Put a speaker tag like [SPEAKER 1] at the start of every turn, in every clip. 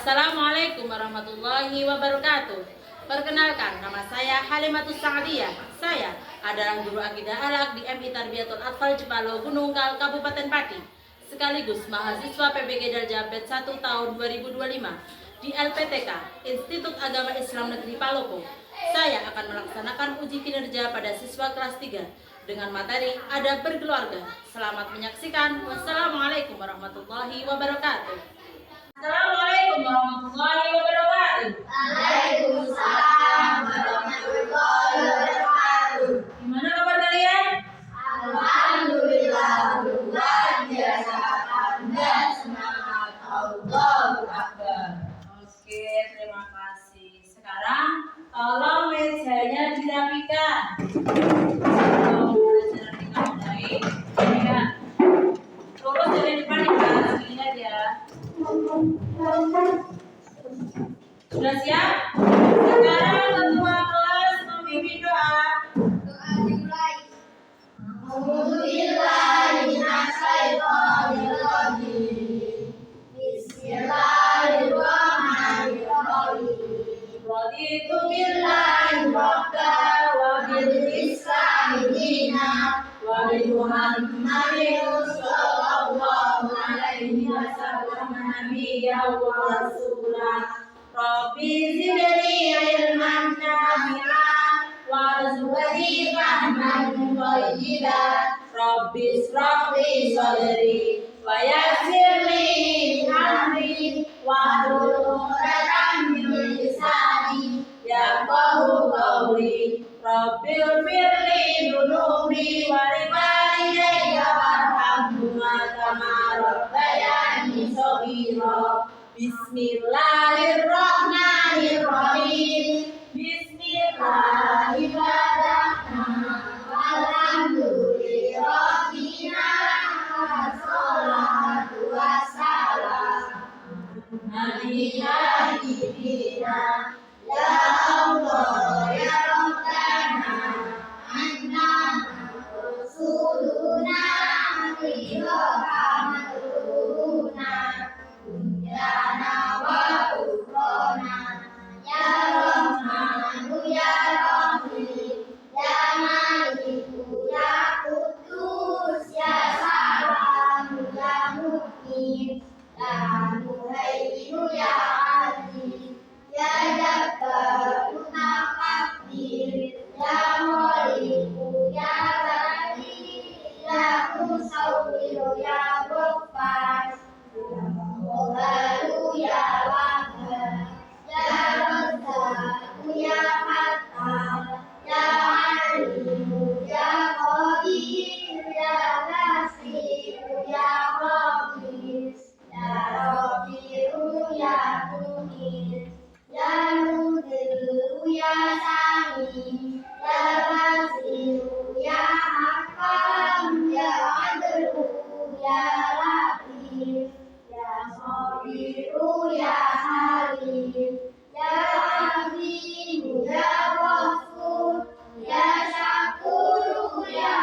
[SPEAKER 1] Assalamualaikum warahmatullahi wabarakatuh. Perkenalkan, nama saya Halimatus Sa'diyah. Saya adalah guru akidah alaq di MI Tarbiyatul Atfal Jepalo, Gunung Kal, Kabupaten Pati, sekaligus mahasiswa PBG Darjah Batch 1 tahun 2025 di LPTK, Institut Agama Islam Negeri Palopo. Saya akan melaksanakan uji kinerja pada siswa kelas 3 dengan materi adab berkeluarga. Selamat menyaksikan. Wassalamualaikum warahmatullahi wabarakatuh. Assalamualaikum warahmatullahi wabarakatuh.
[SPEAKER 2] Waalaikumsalam warahmatullahi wabarakatuh.
[SPEAKER 1] Gimana kabar kalian?
[SPEAKER 2] Alhamdulillah, luar biasa dan semangat. Allahu Akbar.
[SPEAKER 1] Oke, terima kasih. Sekarang tolong mejanya dirapikan. Tolong meja dirapikan baik. Ya. Lurus dari depan ya, segini aja. Sudah siap? Sekarang ketua kelas memimpin doa.
[SPEAKER 2] Doa dimulai. A'udzubillahi minasyaitonir rajim. Bismillahirrahmanirrahim.
[SPEAKER 1] Raditu
[SPEAKER 2] Billahi rabban wa bil islami dinan wa bi Muhammadin sallallahu alaihi wasallam nabiyyan wa rasulan.
[SPEAKER 1] Rabbi zidni ilman nafi'an warzuqni fahman thayyiban. Rabbi ishrah li sadri wa yassir li amri wahlul 'uqdatam min lisani yafqahu qawli. Rabbi ighfir li dhunubi wa li walidayya warhamhuma kama rabbayani shaghira. Bismillahirrahmanirrahim. Bismillahirrahmanirrahim.
[SPEAKER 2] Alhamdulillahirabbil wassalatu wassalam ala nabiyyina. Ya Allah ya Rabbana anna rasuluna tilaka madruna dunyana wa ukhrana. Ya Rahmanu ya Rahim ya Maliku ya Kudus ya Salam ya Mu'min ya Muhaiminu ya Aziz ya Jabbaru Takabir ya Khaliqu ya Bani ya Musawwiru ya Ghaffar ya Mughfaru ya Wahhab ya Razzaqu ya Fattah ya Alimu ya Qadir ya Nasiru ya Hafiz ya Rafi'u ya Muqir ya Mudhiru ya Sami ya Basiru ya Hakam ya Adlu ya Latif ya Sabiru ya Halim ya Azimu ya Ghafur ya Syakuru ya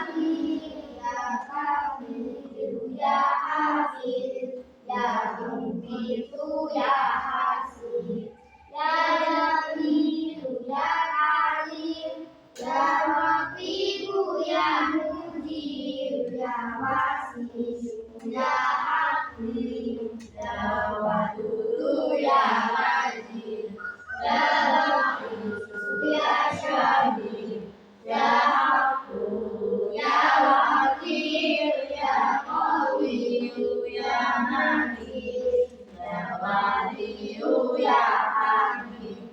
[SPEAKER 2] Alim ya Kabiru ya Hafiz ya Muqitu ya Hasib ya Jamilu ya Karim ya Rafiqu ya Mujib ya Wasi'u ya Hakim ya Wadudu ya Majid ya Latif ya Syahid ya Haqqu ya Wakil ya Qawiyu ya Matin ya Waliyu ya Hakim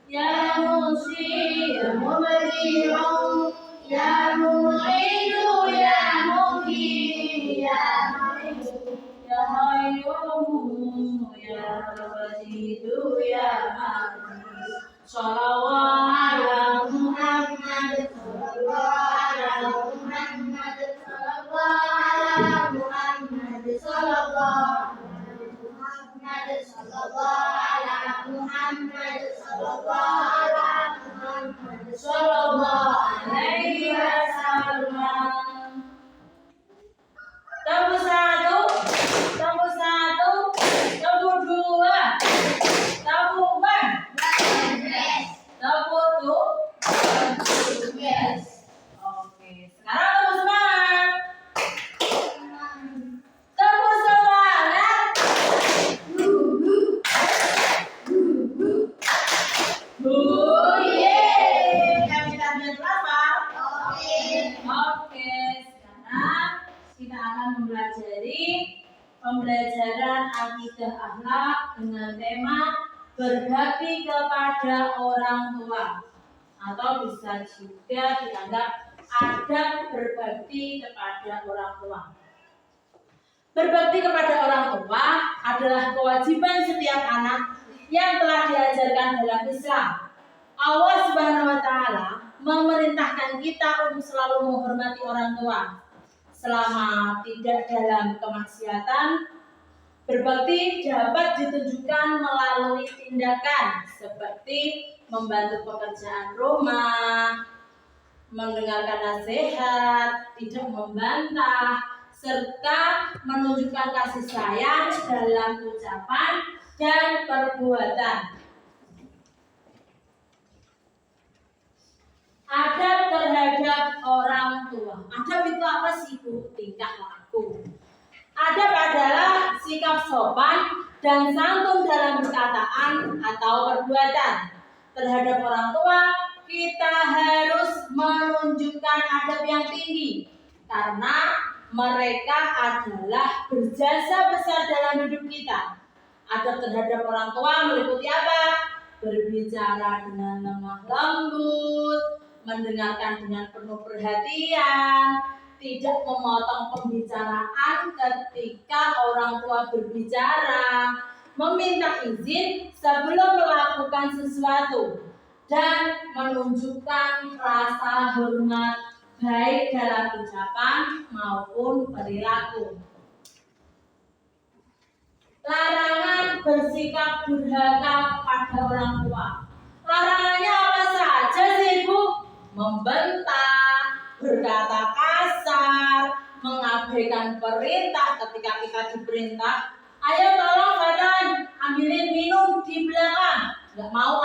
[SPEAKER 2] ya Musi ya Mubdi'u ya Mu'idu ya Mughni ya Mu'min ya Qayyum ya Wajidu ya Ma'in. Shallallahu ala Muhammad, sallallahu ala Muhammad, sallallahu ala Muhammad, sallallahu ala Muhammad, sallallahu ala Muhammad, sallallahu ala Muhammad, sallallahu alaihi wasallam. Tambah satu, tambah dua.
[SPEAKER 1] dengan tema berbakti kepada orang tua, atau bisa juga dianggap adab berbakti kepada orang tua. Berbakti kepada orang tua adalah kewajiban setiap anak yang telah diajarkan dalam Islam. Allah Subhanahu wa Ta'ala memerintahkan kita untuk selalu menghormati orang tua selama tidak dalam kemaksiatan. Berbakti dapat ditunjukkan melalui tindakan seperti membantu pekerjaan rumah, mendengarkan nasihat, tidak membantah, serta menunjukkan kasih sayang dalam ucapan dan perbuatan. Adab terhadap orang tua. Adab itu apa sih, Bu? Tingkah laku. Adab adalah sikap sopan dan santun dalam perkataan atau perbuatan. Terhadap orang tua, kita harus menunjukkan adab yang tinggi karena mereka adalah berjasa besar dalam hidup kita. Adab terhadap orang tua meliputi apa? Berbicara dengan lemah lembut, mendengarkan dengan penuh perhatian, tidak memotong pembicaraan ketika orang tua berbicara, meminta izin sebelum melakukan sesuatu, dan menunjukkan rasa hormat baik dalam ucapan maupun perilaku. Larangan bersikap durhaka pada orang tua. Larangannya apa saja sih, Bu? Membentak, berkata kasar, mengabaikan perintah ketika kita diperintah. Ayo tolong Fatan, ambilin minum di belakang. Nggak mau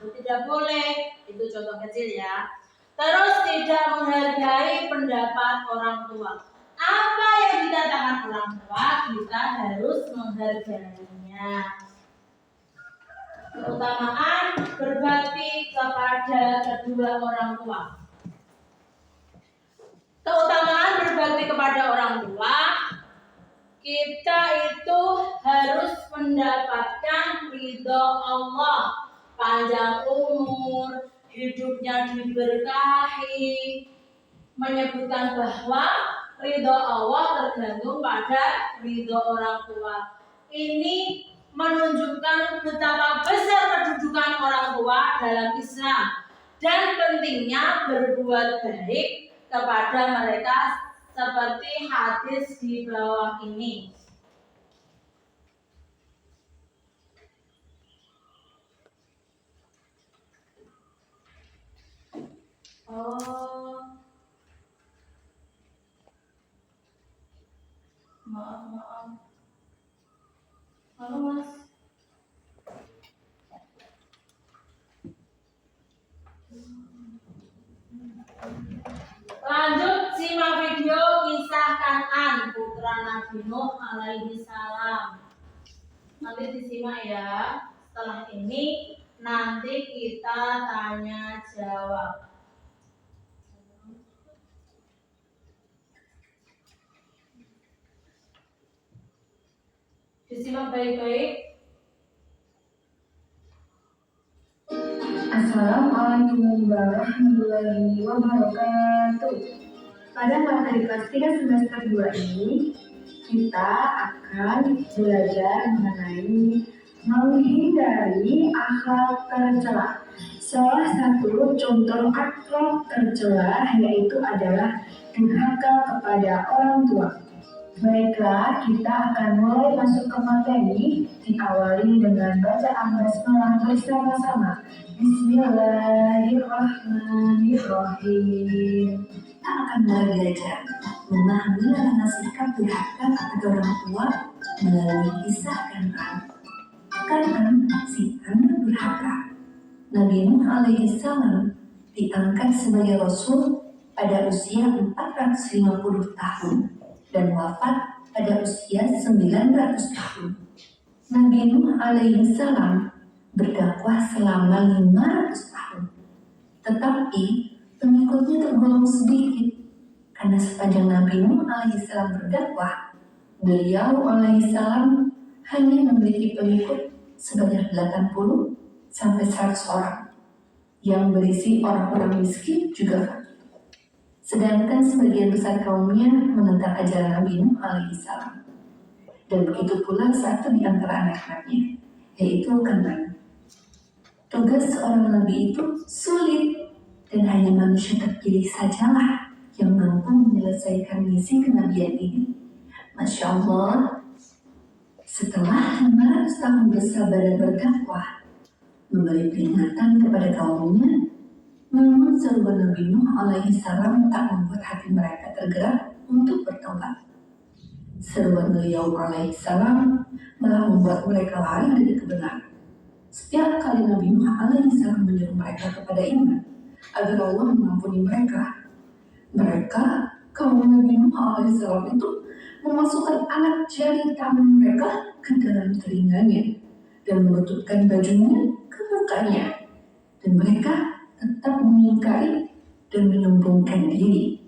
[SPEAKER 1] itu tidak boleh. Itu contoh kecil ya. Terus tidak menghargai pendapat orang tua. Apa yang dikatakan orang tua, kita harus menghargainya. Keutamaan berbakti kepada kedua orang tua. Keutamaan berbakti kepada orang tua, kita itu harus mendapatkan ridho Allah, panjang umur, hidupnya diberkahi. Menyebutkan bahwa ridho Allah tergantung pada ridho orang tua. Ini menunjukkan betapa besar kedudukan orang tua dalam Islam dan pentingnya berbuat baik kepada mereka seperti hadis di bawah ini. Maaf. Halo Mas. Lanjut simak video kisah Kan'an, putra Nabi Nuh alaihi salam. Nanti disimak ya. Setelah ini nanti kita tanya jawab. Disimak baik-baik.
[SPEAKER 3] Assalamualaikum warahmatullahi wabarakatuh. Pada materi kelas 3 semester 2 ini, kita akan belajar mengenai menghindari akhlak tercela. Salah satu contoh akhlak tercela yaitu adalah durhaka kepada orang tua. Baiklah, kita akan mulai masuk ke materi, diawali dengan bacaan basmalah bersama-sama. Bismillahirrahmanirrahim.
[SPEAKER 4] Kita akan mulai belajar memahami larangan sikap durhaka kepada orang tua melalui kisah Kan'an. Kan'an si anak durhaka. Nabi Nuh alaihi salam diangkat sebagai rasul pada usia 450 tahun dan wafat pada usia 900 tahun. Nabi Nuh alaihi salam berdakwah selama 500 tahun. Tetapi pengikutnya tergolong sedikit karena sepanjang Nabi Nuh alaihi salam berdakwah, beliau alaihi salam hanya memiliki pengikut sebanyak 80 sampai 100 orang yang berisi orang-orang miskin juga fakir. Sedangkan sebagian besar kaumnya menentang ajaran Nabi Nuh alaihissalam. Dan begitu pula satu di antara anak-anaknya, yaitu Kanan. Tugas seorang nabi itu sulit dan hanya manusia terpilih sajalah yang mampu menyelesaikan misi kenabian ini. Masya Allah, setelah 500 tahun bersabar dan berdakwah, memberi peringatan kepada kaumnya, namun seruan Nabi Nuh alaihissalam tak membuat hati mereka tergerak untuk bertobat. Seruan beliau alaihissalam malah membuat mereka lari dari kebenaran. Setiap kali Nabi Nuh alaihissalam menyuruh mereka kepada iman agar Allah mengampuni mereka, kaum Nabi Nuh alaihissalam itu memasukkan anak jari tangan mereka ke dalam telinganya dan melututkan bajunya ke mukanya, dan mereka tetap mengingkari dan menyombongkan diri.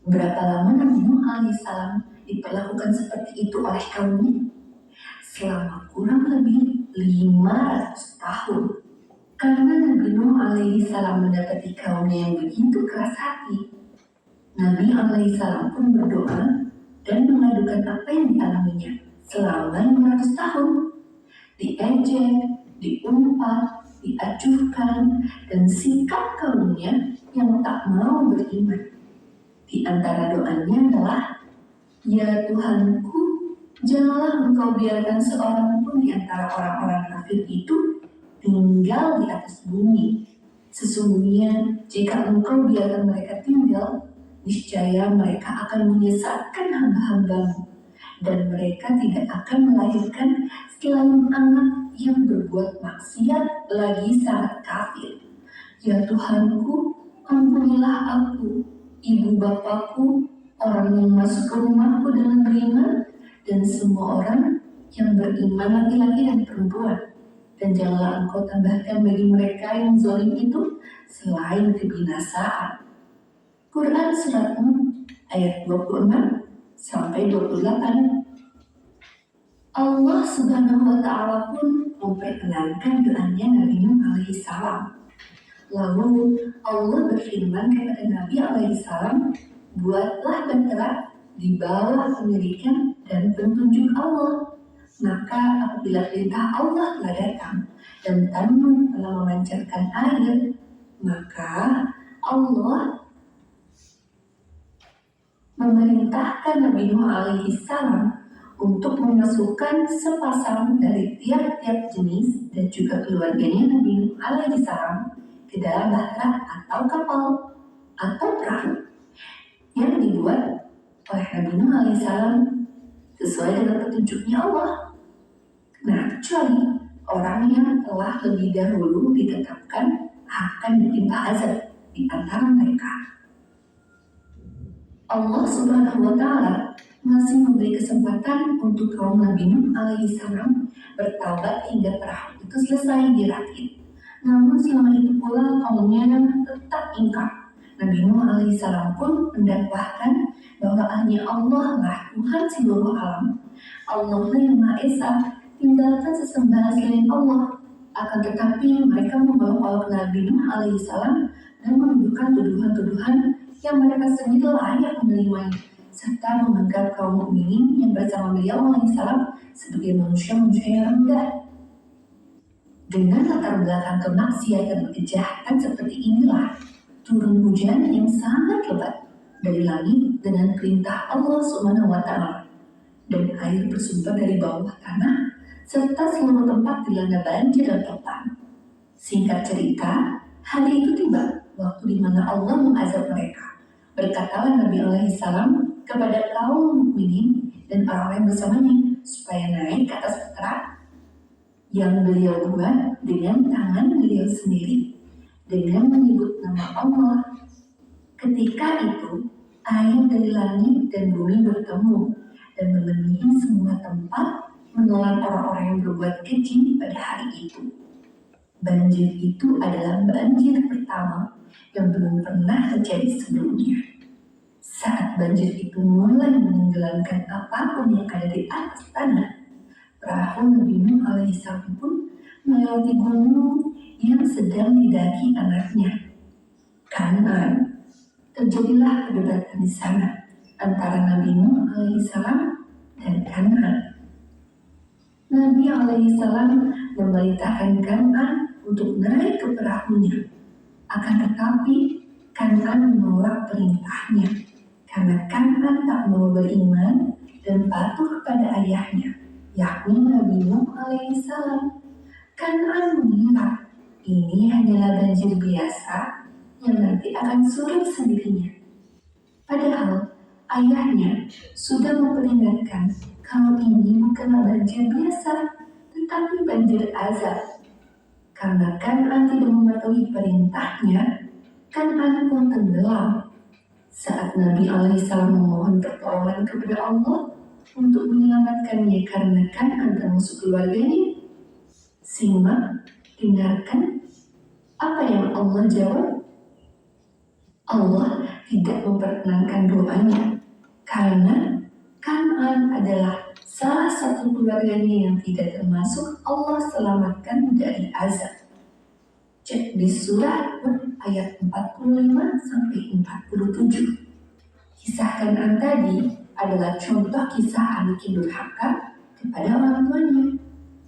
[SPEAKER 4] Berapa lama Nabi Nuh alaihissalam diperlakukan seperti itu oleh kaumnya? Selama kurang lebih 500 tahun. Karena Nabi Nuh alaihissalam mendapati kaumnya yang begitu keras hati, Nabi alaihissalam pun berdoa dan mengadukan apa yang dialaminya selama 500 tahun. Diejek, diumpat, diacuhkan, dan sikap kaumnya yang tak mau beriman. Di antara doanya adalah, "Ya Tuhanku, janganlah Engkau biarkan seorang pun di antara orang-orang kafir itu tinggal di atas bumi. Sesungguhnya jika Engkau biarkan mereka tinggal, niscaya mereka akan menyesatkan hamba-hambamu, dan mereka tidak akan melahirkan selain anak yang berbuat maksiat lagi sangat kafir. Ya Tuhanku, ampunilah aku, ibu bapakku, orang yang masuk ke rumahku dengan beriman, dan semua orang yang beriman laki-laki dan perempuan. Dan janganlah Engkau tambahkan bagi mereka yang zalim itu selain kebinasaan." Quran Surat ayat 26 sampai 28. Allah Subhanahu wa Ta'ala pun memperkenankan doanya Nabi Nuh alaihissalam. Lalu Allah berfirman kepada Nabi alaihissalam, "Buatlah bahtera di bawah pendidikan dan petunjuk Allah. Maka apabila perintah Allah telah datang dan tanah telah memancarkan air, maka Allah memerintahkan Nabi Nuh alaihissalam untuk memasukkan sepasang dari tiap-tiap jenis dan juga keluarganya Nabi Nuh alaihissalam ke dalam bahtera atau kapal atau perahu yang dibuat oleh Nabi Nuh alaihissalam sesuai dengan petunjuknya Allah. Nah, kecuali orang yang telah lebih dahulu ditetapkan akan ditimpa azab di antara mereka. Allah Subhanahu wa Ta'ala masih memberi kesempatan untuk kaum Nabi Nuh alaihissalam bertaubat hingga perahu itu selesai dirakit. Namun selama itu pula kaumnya tetap ingkar. Nabi Nuh alaihissalam pun mendakwahkan bahwa hanya Allah lah Tuhan seluruh alam. Allah lah yang Maha Esa, tinggalkan sesembahan selain Allah. Akan tetapi mereka membawa Nabi Nuh alaihissalam dan menunjukkan tuduhan-tuduhan yang mereka sendiri layak menerimanya, serta menganggap kaum mukminin yang bersama beliau alaihissalam sebagai manusia-manusia yang rendah. Dengan latar belakang kemaksiatan dan kejahatan seperti inilah, turun hujan yang sangat lebat dari langit dengan perintah Allah Subhanahu wa Ta'ala, dan air bersumber dari bawah tanah, serta seluruh tempat dilanda banjir dan topan. Singkat cerita, hari itu tiba waktu di mana Allah mengazab mereka. Berkatalah Nabi alaihissalam kepada kaum mukminin dan orang-orang bersamanya supaya naik ke atas bahtera yang beliau buat dengan tangan beliau sendiri dengan menyebut nama Allah. Ketika itu air dari langit dan bumi bertemu dan memenuhi semua tempat, menelan orang-orang yang berbuat keji pada hari itu. Banjir itu adalah banjir pertama yang belum pernah terjadi sebelumnya. Saat banjir itu mulai menenggelamkan apapun yang ada di atas tanah, perahu Nabi Nuh alaihissalam pun melewati gunung yang sedang didaki anaknya, Kan'an. Terjadilah perdebatan di sana antara Nabi Nuh alaihissalam dan Kan'an. Nabi alaihissalam memerintahkan Kan'an untuk naik ke perahunya. Akan tetapi Kan'an menolak perintahnya karena Kan'an tak mau beriman dan patuh pada ayahnya, yakni Nabi Nuh alaihissalam. Kan'an mengira ini hanyalah banjir biasa yang nanti akan surut sendirinya. Padahal ayahnya sudah memperingatkan kalau ini bukanlah banjir biasa, tetapi banjir azab. Karena Kan'an tidak mematuhi perintahnya, Kan'an pun tenggelam. Saat Nabi alaihissalam memohon pertolongan kepada Allah untuk menyelamatkannya karena Kan'an termasuk keluarganya, simak, dengarkan apa yang Allah jawab. Allah tidak memperkenankan doanya karena Kan'an adalah salah satu keluarganya yang tidak termasuk Allah selamatkan dari azab. Cek di surah ayat 45-47. Kisah Kan'an tadi adalah contoh kisah anak yang durhaka kepada orang tuanya.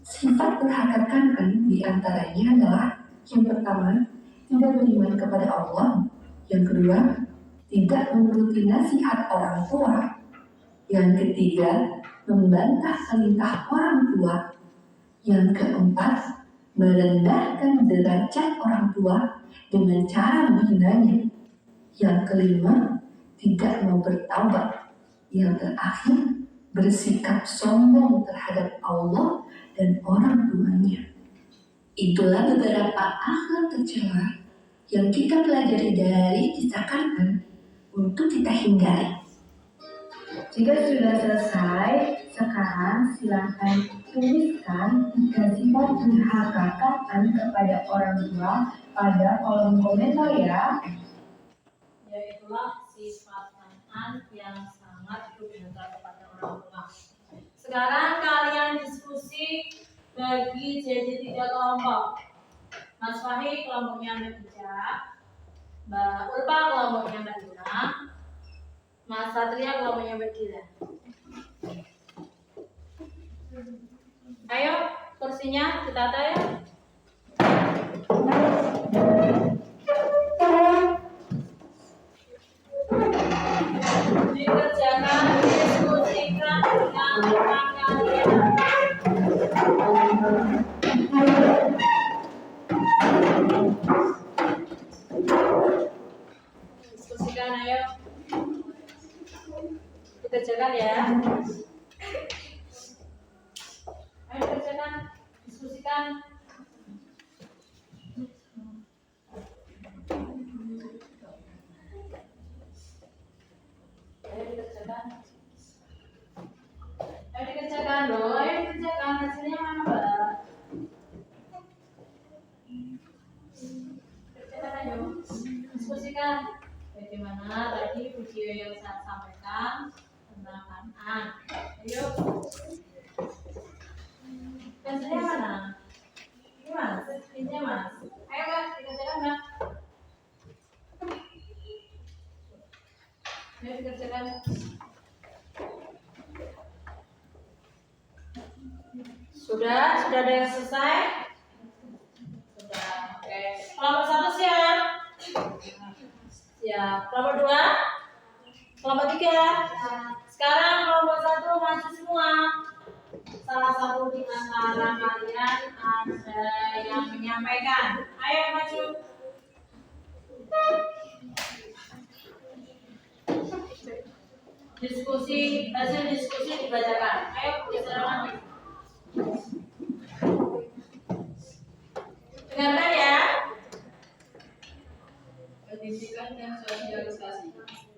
[SPEAKER 4] Sifat durhaka Kan'an diantaranya adalah yang pertama, tidak beriman kepada Allah. Yang kedua, tidak menuruti nasihat orang tua. Yang ketiga, membantah perintah orang tua. Yang keempat, merendahkan derajat orang tua dengan cara menghinanya. Yang kelima, tidak mau bertaubat. Yang terakhir, bersikap sombong terhadap Allah dan orang tuanya. Itulah beberapa akhlak tercela yang kita pelajari dari kisah Kan'an untuk kita hindari.
[SPEAKER 3] Jika sudah selesai, sekarang silakan tuliskan 3 sifat durhaka Kan'an kepada orang tua pada kolom komentar ya.
[SPEAKER 1] Yaitulah sifat Kan'an yang sangat durhaka kepada orang tua. Sekarang kalian diskusi bagi jadi 3 kelompok. Mas Fahri kelompoknya Mbak Ija, Mbak Ulfa kelompoknya Mbak Luna, Mas Satria kelompoknya Mbak Gila. Ayo kursinya kita tata ya. Dikerjakan, diskusikan dengan orang kalian. Diskusikan, ayo. Dikerjakan ya. Ayo dikerjakan, diskusikan. Ayo dikerjakan. Ayo dikerjakan loh, ayo dikerjakan. Hasilnya mana, Mbak? Kerjakan ayo. Diskusikan. Bagaimana tadi video yang saya sampaikan tentang Kan'an. Ayo. Hasilnya mana? Ini Mas, hasilnya Mas. Ayo Mbak, dikerjakan Mbak. Ayo dikerjakan. Sudah ada yang selesai? Sudah, oke. Kelompok 1 siap? Siap. Kelompok 2? Kelompok 3? Sekarang kelompok 1 maju semua. Salah satu di antara kalian ada yang menyampaikan. Ayo maju. Hasil diskusi dibacakan. Ayo diserahkan. Dengarkan ya.
[SPEAKER 5] Pendidikan dan sosialisasi.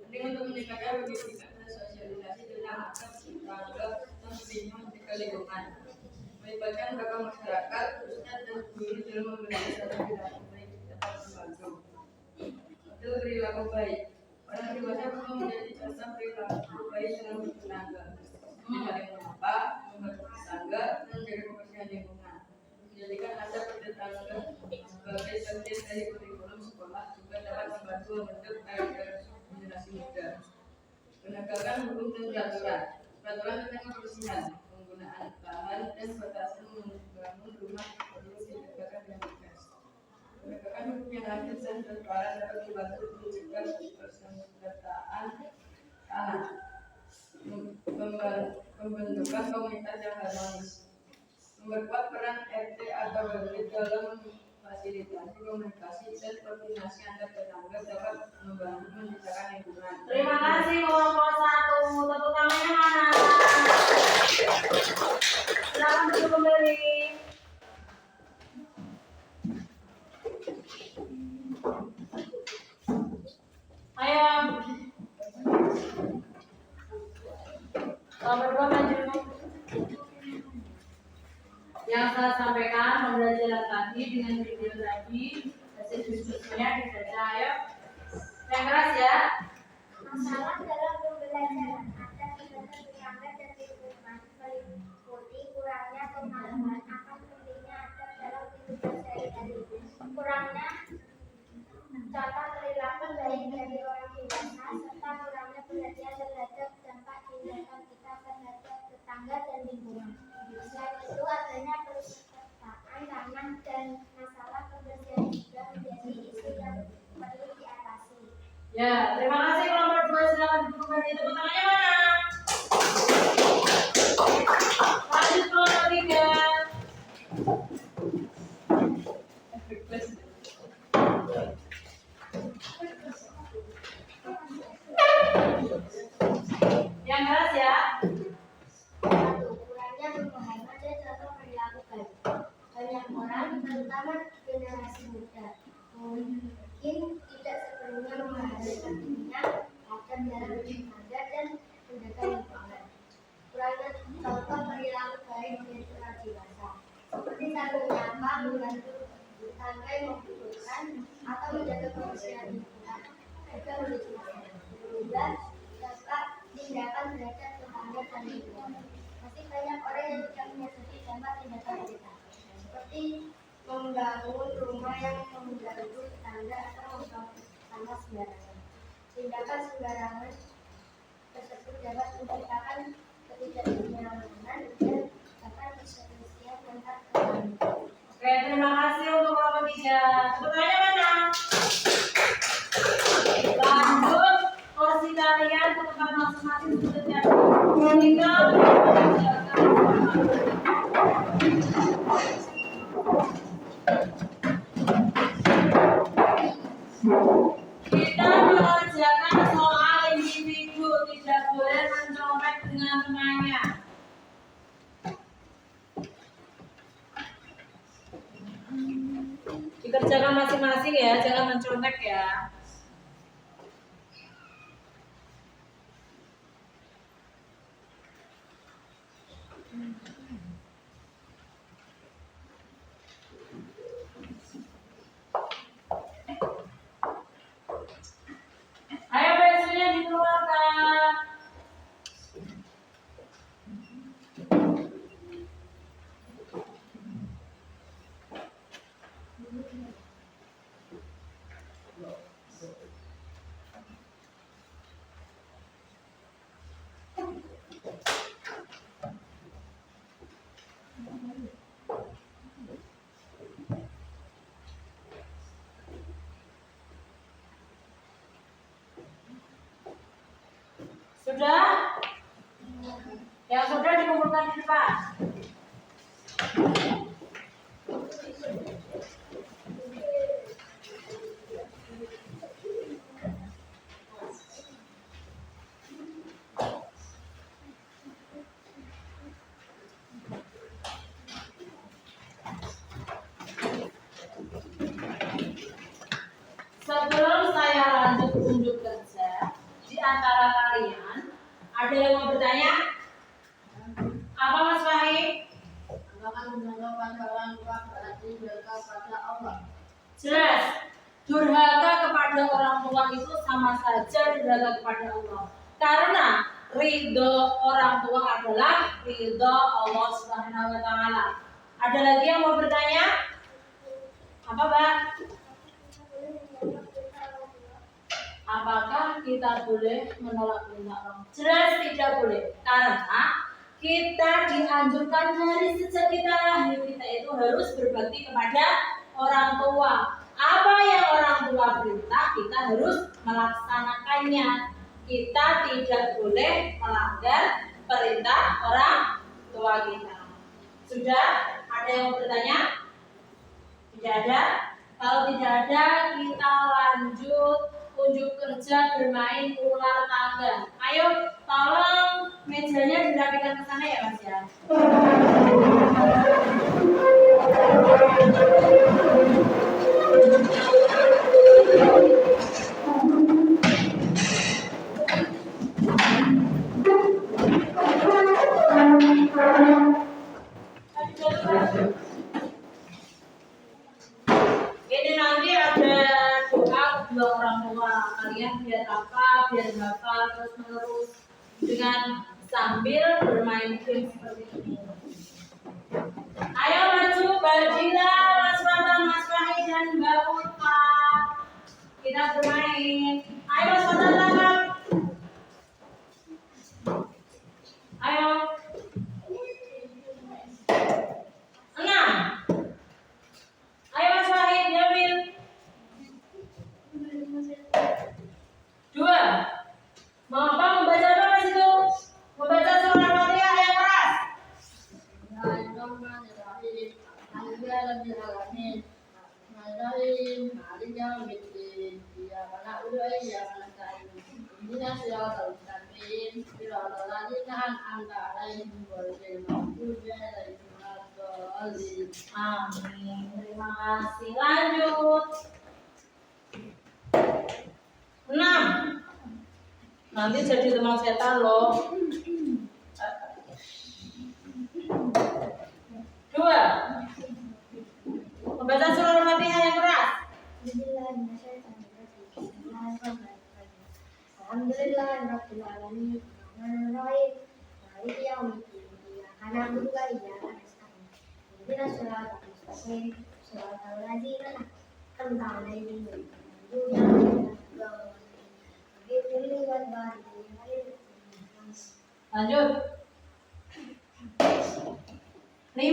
[SPEAKER 5] Ini untuk meningkatkan pendidikan dan sosialisasi tentang hak terhadap dan pendidikan lingkungan. Melibatkan tokoh masyarakat, ustadz dan guru dalam memberi satu perilaku baik dapat membantu. Itu perilaku baik. Orang dewasa perlu menjadi contoh perilaku baik dalam bertenaga, saling menyapa, membantu tetangga, tetangga dan menjaga kebersihan lingkungan. Menjadikan adab bertetangga sebagai bagian dari kurikulum sekolah juga dapat membantu membentuk karakter generasi muda. Penegakan hukum dan peraturan tentang kebersihan, penggunaan lahan dan batasan membangun rumah perlu ditegakkan dengan tegas. Penegakan hukum yang adil dan transparan dapat membantu mencegah persengketaan tanah, pembentukan komunitas yang harmonis, memperkuat peran RT atau RW dalam memfasilitasi komunikasi dan koordinasi antar tetangga dapat membantu menciptakan lingkungan.
[SPEAKER 1] Terima kasih kelompok 1. Tepuk tangannya mana? Silakan duduk kembali. Ayo. Berdua maju. Yang saya sampaikan pembelajaran tadi dengan video tadi hasil diskusinya dibaca. Ayo. Yang keras ya.
[SPEAKER 2] Masalah dalam pembelajaran ada kegiatan tetangga dan lingkungan meliputi kurangnya pemahaman akan pentingnya adab dalam kehidupan sehari-hari. Kurangnya contoh perilaku baik dari orang dewasa serta kurangnya perhatian terhadap dampak tindakan kita terhadap tetangga dan lingkungan. Selain itu adanya perusahaan tanah dan masalah kebersihan juga menjadi isu yang perlu diatasi.
[SPEAKER 1] Ya, terima kasih kelompok 2. Silakan duduk kembali. Tepuk tangannya mana? Lanjut kelompok 3. Yang keras ya.
[SPEAKER 2] Kurangnya pemahaman dan contoh perilaku baik. Banyak orang, terutama generasi muda, mungkin tidak sepenuhnya memahami pentingnya adab dalam bertetangga dan menjaga lingkungan. Kurangnya contoh perilaku baik dari orang dewasa, seperti saling menyapa, membantu tetangga yang membutuhkan, atau menjaga kebersihan lingkungan, juga menjadi masalah. Juga dapat tindakan terhadap tetangga dan lingkungan. Masih banyak orang yang tidak menyadari dampak tindakan kita, seperti membangun rumah yang mengganggu tetangga atau membangun tanah sembarangan. Tindakan sembarangan tersebut dapat menciptakan ketidaknyamanan dan bahkan perselisihan antar tetangga.
[SPEAKER 1] Oke, terima kasih untuk kelompok 3. Pertanyaan mana? Lanjut kursi kalian ke tempat masing-masing sebenarnya. Kita mengerjakan soal individu, tidak boleh mencolek dengan temannya. Dikerjakan masing-masing ya, jangan mencontek ya. Ayo pensilnya dikeluarkan. Sudah? Yang sudah dikumpulkan di depan. Sebelum saya lanjut unjuk kerja, di antara kalian ada yang mau bertanya? Apa Mas Fahim?
[SPEAKER 2] Akan menanyakan barang tua berarti durhaka pada Allah.
[SPEAKER 1] Jelas, durhaka kepada orang tua itu sama saja durhaka kepada Allah. Karena ridho orang tua adalah ridho Allah Subhanahu wa taala. Ada lagi yang mau bertanya? Apa, Mbak? Apakah kita boleh menolak perintah orang? Jelas tidak boleh, karena kita dianjurkan dari sejak kita lahir kita itu harus berbakti kepada orang tua. Apa yang orang tua perintah kita harus melaksanakannya. Kita tidak boleh melanggar perintah orang tua kita. Sudah? Ada yang mau bertanya? Tidak ada? Kalau tidak ada, kita lanjut unjuk kerja bermain ular tangga. Ayo, tolong mejanya dirapikan ke sana ya, Mas ya. Ini nanti ada doa kedua orang tua kalian biar apa, biar hafal terus menerus dengan sambil bermain game seperti ini. Ayo maju Mbak Dila, Mas Fata, Mas Wahid dan Mbak Ulfa. Kita bermain. Ayo Mas Fata belakang. Ayo. 6. Ayo Mas Wahid, Jamil. 2. Mau apa? Membaca apa Mas itu? Membaca surah Al-Fatihah yang keras. Amin. Terima kasih. Lanjut. 6. Nanti jadi teman setan loh. 2. Membaca surah Al-Fatihah yang keras.
[SPEAKER 2] Alhamdulillahirabbil alamin. Arrahmanirrahim. Maliki yaumiddin. Iyyaka na'budu wa iyyaka nasta'in. Ihdinas siratal mustaqim. Siratal ladzina an'amta 'alaihim ghairil maghdubi 'alaihim waladdallin.
[SPEAKER 1] Lanjut. 5.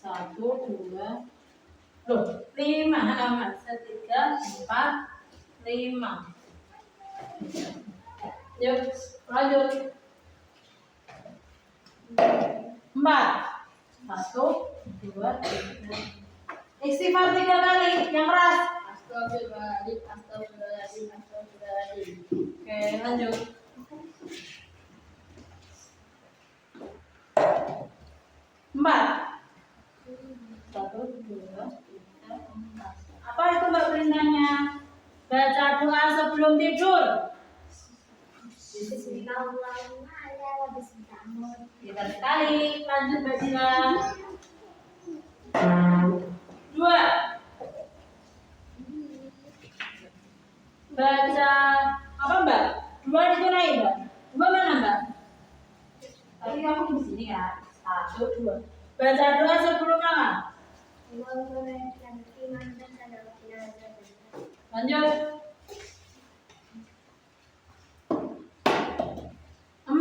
[SPEAKER 1] 1, 2. Loh, 5. 3, 4, 5. Yuk, lanjut. 4. 1, 2, 3. Istighfar 3 kali, yang keras.
[SPEAKER 5] Astagfirullahaladzim, astagfirullahaladzim, astagfirullahaladzim.
[SPEAKER 1] Oke, lanjut. 4. 1, 2, 3, 4. Apa itu Mbak perintahnya? Baca doa sebelum tidur.
[SPEAKER 2] Bismillahirrahmanirrahim. Bismillahirrahmanirrahim.
[SPEAKER 1] Pintar sekali. Lanjut Mbak Dila. 2. Baca apa Mbak? 2 itu naik Mbak. 2 mana Mbak? Tadi kamu di sini ya. 1, 2. Baca doa sebelum apa? Lanjut. 4.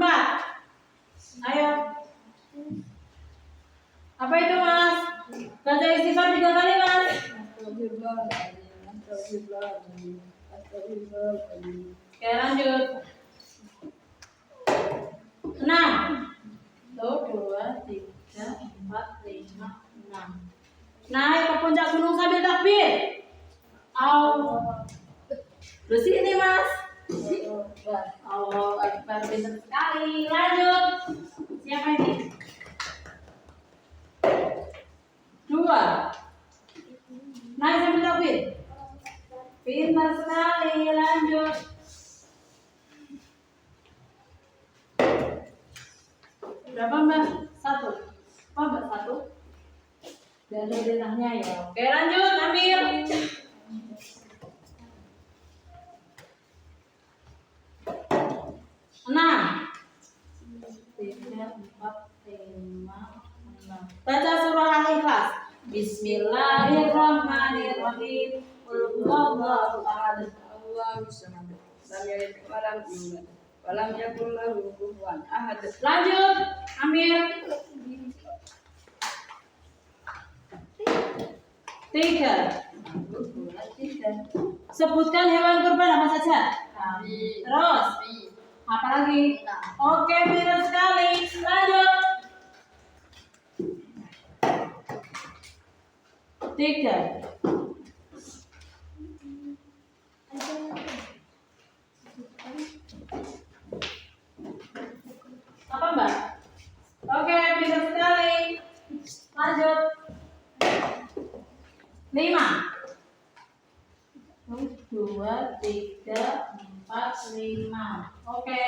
[SPEAKER 1] Ayo. Apa itu Mas? Baca istighfar 3 kali Mas.
[SPEAKER 5] Astagfirullahaladzim, astagfirullahaladzim, astagfirullahaladzim.
[SPEAKER 1] Oke lanjut. 6. 1, 2, 3, 4, 5, 6. Naik ke puncak gunung sambil takbir. Di sini Mas. Allah Akbar, pintar sekali. Lanjut. Siapa ini? 2. Naik sambil takbir. Pintar sekali. Lanjut. Berapa Mbak? 1. Apa Mbak 1? Gak ada perintahnya ya. Oke lanjut, ambil. Nah, ya 4, 5, 6. Baca surah Al-Ikhlas. Bismillahirrahmanirrahim. Qul huwallahu ahad.
[SPEAKER 5] Allahu samad. Lam yalid wa lam yulad. Wa lam yakul lahu kufuwan ahad.
[SPEAKER 1] Lanjut, Amir. 3. Sebutkan hewan kurban apa saja. Terus, apa lagi? Oke, pintar sekali. Lanjut. 3. Apa Mbak? Oke, pintar sekali. Lanjut. 5. 2, 3, 4, 5. Oke.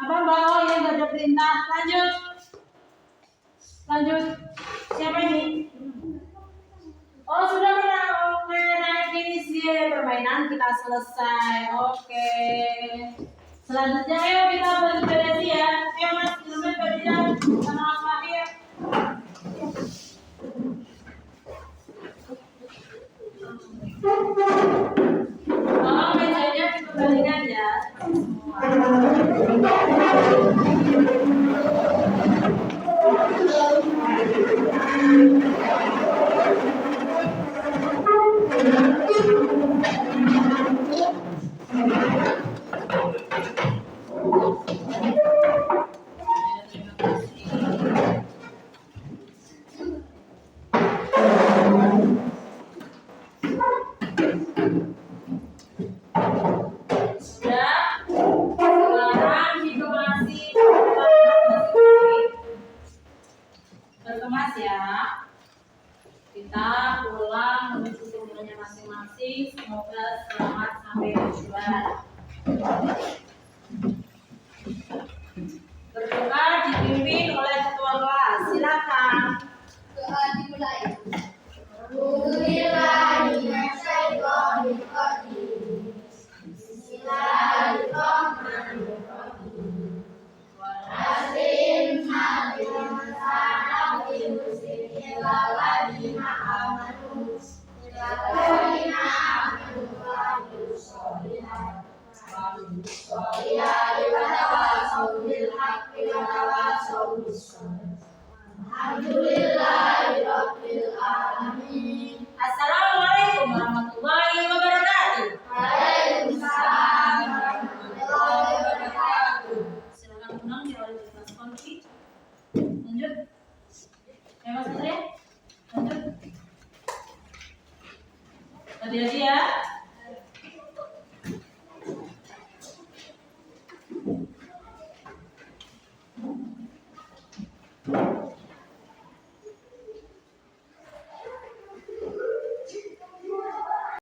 [SPEAKER 1] Apa Mbak? Oh, yang nggak ada perintah. Lanjut. Lanjut. Siapa ini? Oh, sudah pernah. Oke, naik finish ya. Permainan kita selesai. Oke. Selanjutnya ayo kita berdiskusi ya. Ayo Mas, Ilman berdiri sama Mas Mahir. Tolong mejanya dikembalikan ya. Sudah. Sekarang diplomasi berkemas ya. Kita pulang menuju rumahnya masing-masing. Semoga selamat sampai tujuan. Berdoa dipimpin oleh ketua kelas. Silakan.
[SPEAKER 2] Doa dimulai.
[SPEAKER 1] Assalamualaikum warahmatullahi wabarakatuh. Silakan pulang di oleh kelas konflik. Lanjut. Ya Mas Satria. Lanjut. Hati-hati ya.